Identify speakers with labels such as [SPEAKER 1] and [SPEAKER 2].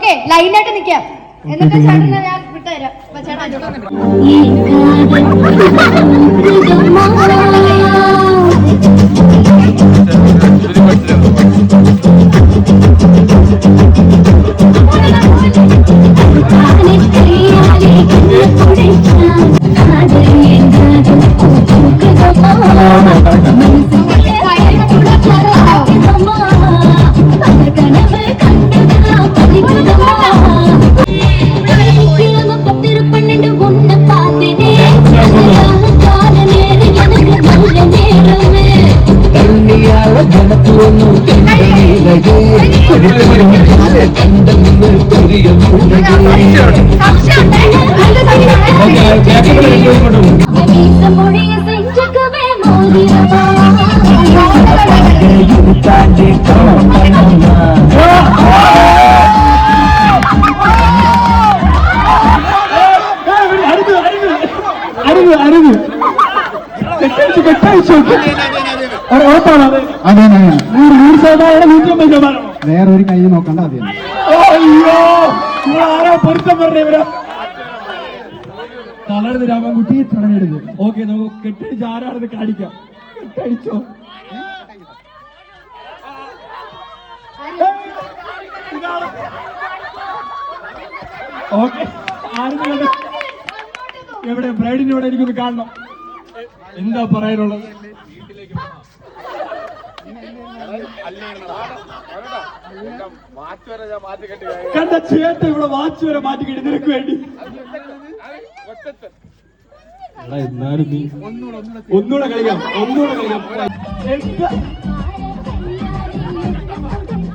[SPEAKER 1] Okay ലൈനായിട്ട് നിക്കാം. എന്നിട്ട് ചേട്ടനെ ഞാൻ വിട്ടുതരാം.
[SPEAKER 2] വേറൊരു കൈ നോക്കണ്ട അതെ.
[SPEAKER 3] ആരാ പൊരുത്തം പറഞ്ഞവരാ തളർന്ന് രാമൻകുട്ടി തളരരുത്. ഓക്കെ, നമുക്ക് കെട്ടടിച്ച് ആരാണെന്ന് കാണിക്കാം. കെട്ടടിച്ചോ. ഓക്കെ, ആരും എവിടെ ബ്രൈഡിന് ഇവിടെ എനിക്കൊന്ന് കാണണം. എന്താ പറയാനുള്ളത്? കണ്ട ചേട്ട ഇവിടെ വാച്ച് വരെ മാറ്റി കെട്ടി നിനക്ക് വേണ്ടി. എന്നാലും നീ ഒന്നുകൂടെ കളിക്കാം.